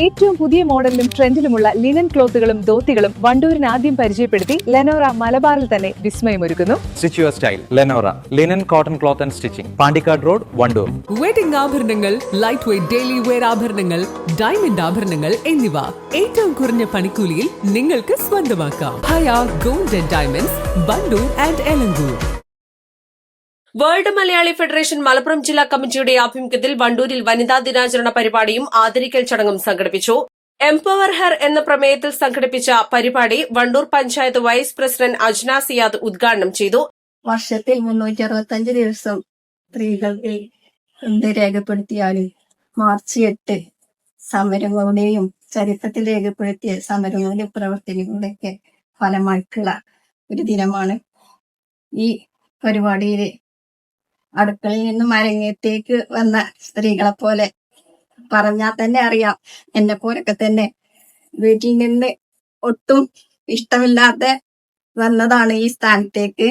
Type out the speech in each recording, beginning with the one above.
ഏറ്റവും പുതിയ മോഡലിലും ട്രെൻഡിലുമുള്ള ലിനൻ ക്ലോത്തുകളും ധോത്തികളും വണ്ടൂരിന് ആദ്യം പരിചയപ്പെടുത്തി ലെനോറ മലബാറിൽ തന്നെ വിസ്മയമൊരുക്കുന്നു. Stitch your style Lenora linen cotton cloth and stitching, Pandikkad road, Wandoor. Wedding ആഭരണങ്ങൾ, ലൈറ്റ് വെയ്റ്റ് ഡെയിലി വെയർ ആഭരണങ്ങൾ, ഡയമണ്ട് ആഭരണങ്ങൾ എന്നിവ ഏറ്റവും കുറഞ്ഞ പണിക്കൂലിയിൽ നിങ്ങൾക്ക് സ്വന്തമാക്കാം. Haya gold and diamonds, Wandoor and Elankur. World Malayali federation Malappuram ജില്ലാ കമ്മിറ്റിയുടെ ആഭിമുഖ്യത്തിൽ വണ്ടൂരിൽ വനിതാ ദിനാചരണ പരിപാടിയും ആദരിക്കൽ ചടങ്ങും സംഘടിപ്പിച്ചു. എംപവർ ഹെർ എന്ന പ്രമേയത്തിൽ സംഘടിപ്പിച്ച പരിപാടി വണ്ടൂർ പഞ്ചായത്ത് വൈസ് പ്രസിഡന്റ് അജ്ന സിയാദ് ഉദ്ഘാടനം ചെയ്തു. വർഷത്തിൽ 365 ദിവസം സ്ത്രീകൾക്ക് എന്ത് രേഖപ്പെടുത്തിയാലും മാർച്ച് 8 സമരങ്ങളുടെയും ചരിത്രത്തിൽ രേഖപ്പെടുത്തിയ സമരങ്ങളുടെയും പ്രവർത്തനങ്ങളുടെയൊക്കെ ഫലമായിട്ടുള്ള ഒരു ദിനമാണ്. ഈ പരിപാടിയിൽ അടുക്കളയിൽ നിന്നും അരങ്ങത്തേക്ക് വന്ന സ്ത്രീകളെ പോലെ പറഞ്ഞാൽ തന്നെ അറിയാം, എന്നെ പോലൊക്കെ തന്നെ വീട്ടിൽ നിന്ന് ഒട്ടും ഇഷ്ടമില്ലാതെ വന്നതാണ് ഈ സ്ഥാനത്തേക്ക്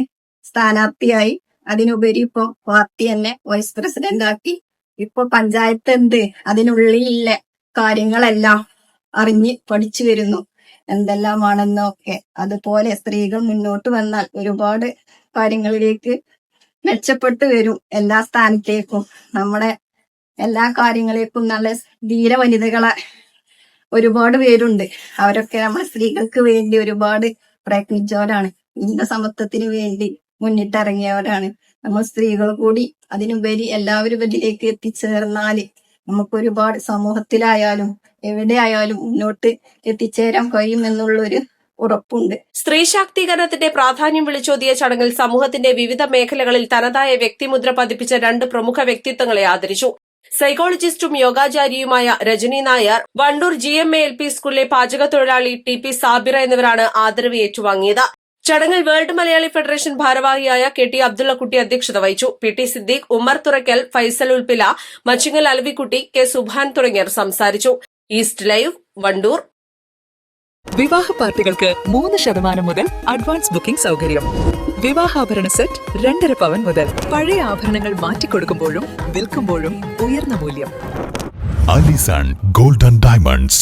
സ്ഥാനാർത്ഥിയായി. അതിനുപരി ഇപ്പൊ പാർട്ടി എന്നെ വൈസ് പ്രസിഡന്റ് ആക്കി. ഇപ്പൊ പഞ്ചായത്ത് എന്ത് അതിനുള്ളിലെ കാര്യങ്ങളെല്ലാം അറിഞ്ഞ് പഠിച്ചു വരുന്നു, എന്തെല്ലാമാണെന്നൊക്കെ. അതുപോലെ സ്ത്രീകൾ മുന്നോട്ട് വന്നാൽ ഒരുപാട് കാര്യങ്ങളിലേക്ക് മെച്ചപ്പെട്ടു വരും. എല്ലാ സ്ഥാനത്തേക്കും നമ്മുടെ എല്ലാ കാര്യങ്ങളേക്കും നല്ല ധീര വനിതകളെ ഒരുപാട് പേരുണ്ട്. അവരൊക്കെ നമ്മുടെ സ്ത്രീകൾക്ക് വേണ്ടി ഒരുപാട് പ്രയത്നിച്ചവരാണ്, ലിംഗസമത്വത്തിന് വേണ്ടി മുന്നിട്ടിറങ്ങിയവരാണ്. നമ്മൾ സ്ത്രീകൾ കൂടി അതിനുപരി എല്ലാവരും ഇതിലേക്ക് എത്തിച്ചേർന്നാല് നമുക്ക് ഒരുപാട് സമൂഹത്തിലായാലും എവിടെയായാലും മുന്നോട്ട് എത്തിച്ചേരാൻ കഴിയുമെന്നുള്ളൊരു ഉറപ്പുണ്ട്. സ്ത്രീ ശാക്തീകരണത്തിന്റെ പ്രാധാന്യം വിളിച്ചോതിയ ചടങ്ങിൽ സമൂഹത്തിന്റെ വിവിധ മേഖലകളിൽ തനതായ വ്യക്തിമുദ്ര പതിപ്പിച്ച 2 പ്രമുഖ വ്യക്തിത്വങ്ങളെ ആദരിച്ചു. സൈക്കോളജിസ്റ്റും യോഗാചാരിയുമായ രജനി നായർ, വണ്ടൂർ GMA-LP സ്കൂളിലെ പാചക തൊഴിലാളി TP സാബിറ എന്നിവരാണ് ആദരവ് ഏറ്റുവാങ്ങിയത്. ചടങ്ങിൽ വേൾഡ് മലയാളി ഫെഡറേഷൻ ഭാരവാഹിയായ KT അബ്ദുള്ളക്കുട്ടി അധ്യക്ഷത വഹിച്ചു. PT സിദ്ദീഖ്, ഉമ്മർ തുറക്കൽ, ഫൈസൽ ഉൽപ്പില, മച്ചിങ്ങൽ അലവിക്കുട്ടി, K സുഭാൻ തുടങ്ങിയവർ സംസാരിച്ചു. East live, Wandoor. വിവാഹ പാർട്ടികൾക്ക് 3% മുതൽ അഡ്വാൻസ് ബുക്കിംഗ് സൗകര്യം. വിവാഹാഭരണ സെറ്റ് 2.5 പവൻ മുതൽ. പഴയ ആഭരണങ്ങൾ മാറ്റിക്കൊടുക്കുമ്പോഴും വിൽക്കുമ്പോഴും ഉയർന്ന മൂല്യം. Allison gold and diamonds,